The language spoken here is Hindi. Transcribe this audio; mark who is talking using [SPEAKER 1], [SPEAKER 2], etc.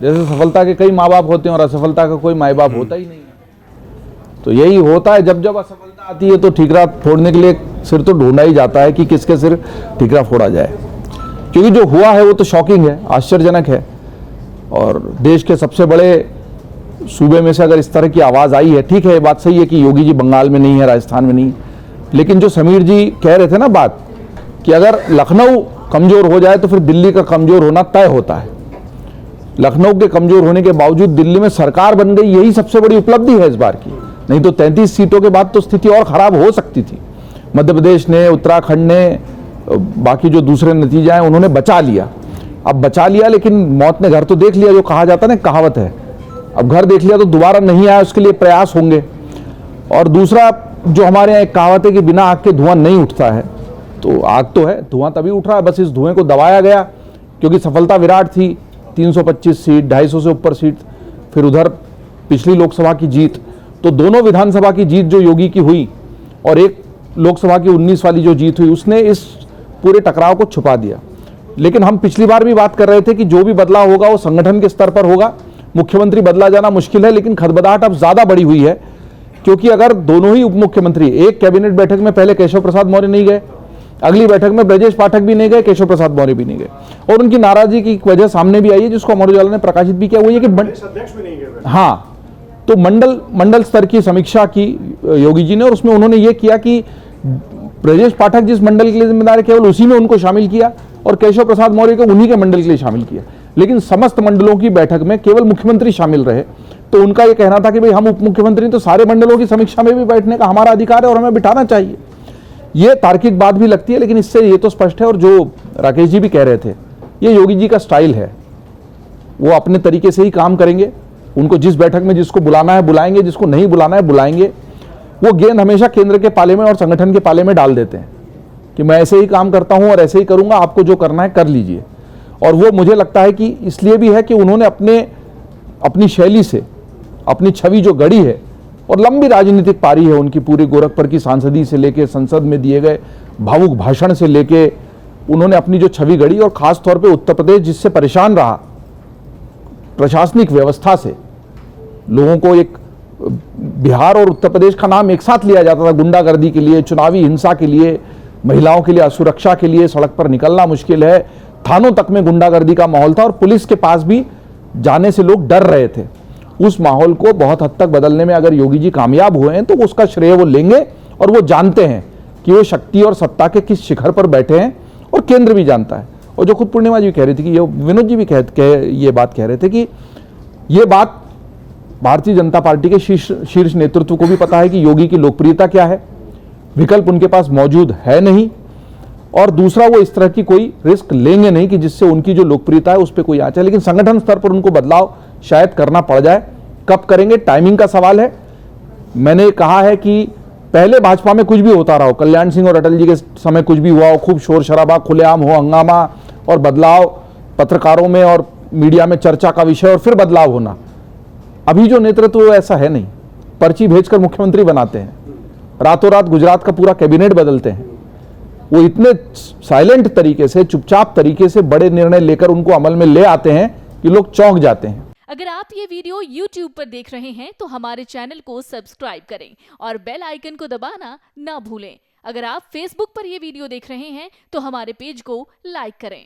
[SPEAKER 1] जैसे सफलता के कई माँ बाप होते हैं और असफलता का कोई माँ बाप होता ही नहीं है। तो यही होता है, जब जब असफलता आती है तो ठीकरा फोड़ने के लिए सिर तो ढूंढा ही जाता है कि किसके सिर ठीकरा फोड़ा जाए, क्योंकि जो हुआ है वो तो शॉकिंग है, आश्चर्यजनक है। और देश के सबसे बड़े सूबे में से अगर इस तरह की आवाज़ आई है, ठीक है, ये बात सही है कि योगी जी बंगाल में नहीं है, राजस्थान में नहीं, लेकिन जो समीर जी कह रहे थे ना बात, कि अगर लखनऊ कमज़ोर हो जाए तो फिर दिल्ली का कमज़ोर होना तय होता है। लखनऊ के कमज़ोर होने के बावजूद दिल्ली में सरकार बन गई, यही सबसे बड़ी उपलब्धि है इस बार की। नहीं तो 33 सीटों के बाद तो स्थिति और ख़राब हो सकती थी। मध्य प्रदेश ने, उत्तराखंड ने, बाकी जो दूसरे नतीजे हैं उन्होंने बचा लिया। अब बचा लिया, लेकिन मौत ने घर तो देख लिया, जो कहा जाता है ना, कहावत है, अब घर देख लिया तो दोबारा नहीं आया, उसके लिए प्रयास होंगे। और दूसरा जो हमारे यहाँ एक कहावत है कि बिना आग के धुआं नहीं उठता है, तो आग तो है, धुआं तभी उठ रहा है, बस इस धुएं को दबाया गया, क्योंकि सफलता विराट थी, 325 सीट, 250 से ऊपर सीट, फिर उधर पिछली लोकसभा की जीत, तो दोनों विधानसभा की जीत जो योगी की हुई और एक लोकसभा की 19 वाली जो जीत हुई, उसने इस पूरे टकराव को छुपा दिया। लेकिन हम पिछली बार भी बात कर रहे थे कि जो भी बदलाव होगा वो संगठन के स्तर पर होगा। मुख्यमंत्री बदला जाना मुश्किल है, लेकिन खदबदाहट अब ज्यादा बड़ी हुई है, क्योंकि अगर दोनों ही उप मुख्यमंत्री, एक कैबिनेट बैठक में पहले केशव प्रसाद मौर्य नहीं गए, अगली बैठक में ब्रजेश पाठक भी नहीं गए, केशव प्रसाद मौर्य भी नहीं गए, और उनकी नाराजगी की वजह सामने भी आई है, जिसको अमर उजाला ने प्रकाशित भी किया, वो ये कि हाँ, तो मंडल स्तर की समीक्षा की योगी जी ने, और उसमें उन्होंने ये किया कि ब्रजेश पाठक जिस मंडल के लिए जिम्मेदार है केवल उसी में उनको शामिल किया, और केशव प्रसाद मौर्य को उन्हीं के मंडल के लिए शामिल किया। लेकिन समस्त मंडलों की बैठक में केवल मुख्यमंत्री शामिल रहे। तो उनका यह कहना था कि भाई हम उप मुख्यमंत्री तो सारे मंडलों की समीक्षा में भी बैठने का हमारा अधिकार है और हमें बिठाना चाहिए। ये तार्किक बात भी लगती है, लेकिन इससे ये तो स्पष्ट है, और जो राकेश जी भी कह रहे थे, ये योगी जी का स्टाइल है, वो अपने तरीके से ही काम करेंगे। उनको जिस बैठक में जिसको बुलाना है बुलाएंगे, जिसको नहीं बुलाना है बुलाएंगे। वो गेंद हमेशा केंद्र के पाले में और संगठन के पाले में डाल देते हैं कि मैं ऐसे ही काम करता हूं और ऐसे ही करूंगा, आपको जो करना है कर लीजिए। और वो मुझे लगता है कि इसलिए भी है कि उन्होंने अपनी शैली से अपनी छवि जो गढ़ी है, और लंबी राजनीतिक पारी है उनकी, पूरी गोरखपुर की सांसदी से लेके संसद में दिए गए भावुक भाषण से लेके उन्होंने अपनी जो छवि गढ़ी, और खास तौर पे उत्तर प्रदेश जिससे परेशान रहा प्रशासनिक व्यवस्था से, लोगों को एक बिहार और उत्तर प्रदेश का नाम एक साथ लिया जाता था गुंडागर्दी के लिए, चुनावी हिंसा के लिए, महिलाओं के लिए असुरक्षा के लिए, सड़क पर निकलना मुश्किल है, थानों तक में गुंडागर्दी का माहौल था और पुलिस के पास भी जाने से लोग डर रहे थे। उस माहौल को बहुत हद तक बदलने में अगर योगी जी कामयाब हुए हैं तो उसका श्रेय वो लेंगे, और वो जानते हैं कि वो शक्ति और सत्ता के किस शिखर पर बैठे हैं, और केंद्र भी जानता है। और जो खुद पूर्णिमा जी कह रही थी कि ये विनोद जी भी ये बात कह रहे थे कि ये बात भारतीय जनता पार्टी के शीर्ष नेतृत्व को भी पता है कि योगी की लोकप्रियता क्या है, विकल्प उनके पास मौजूद है नहीं, और दूसरा वो इस तरह की कोई रिस्क लेंगे नहीं कि जिससे उनकी जो लोकप्रियता है उस पर कोई आ जाए। लेकिन संगठन स्तर पर उनको बदलाव शायद करना पड़ जाए, कब करेंगे टाइमिंग का सवाल है। मैंने कहा है कि पहले भाजपा में कुछ भी होता रहा हो, कल्याण सिंह और अटल जी के समय कुछ भी हुआ हो, खूब शोर शराबा, खुलेआम हो हंगामा और बदलाव, पत्रकारों में और मीडिया में चर्चा का विषय, और फिर बदलाव होना। अभी जो नेतृत्व ऐसा है नहीं, पर्ची भेजकर मुख्यमंत्री बनाते हैं, रातों रात गुजरात का पूरा कैबिनेट बदलते हैं। वो इतने साइलेंट तरीके से, चुपचाप तरीके से बड़े निर्णय लेकर उनको अमल में ले आते हैं कि लोग चौंक जाते हैं।
[SPEAKER 2] अगर आप ये वीडियो YouTube पर देख रहे हैं तो हमारे चैनल को सब्सक्राइब करें और बेल आइकन को दबाना ना भूलें। अगर आप Facebook पर ये वीडियो देख रहे हैं तो हमारे पेज को लाइक करें।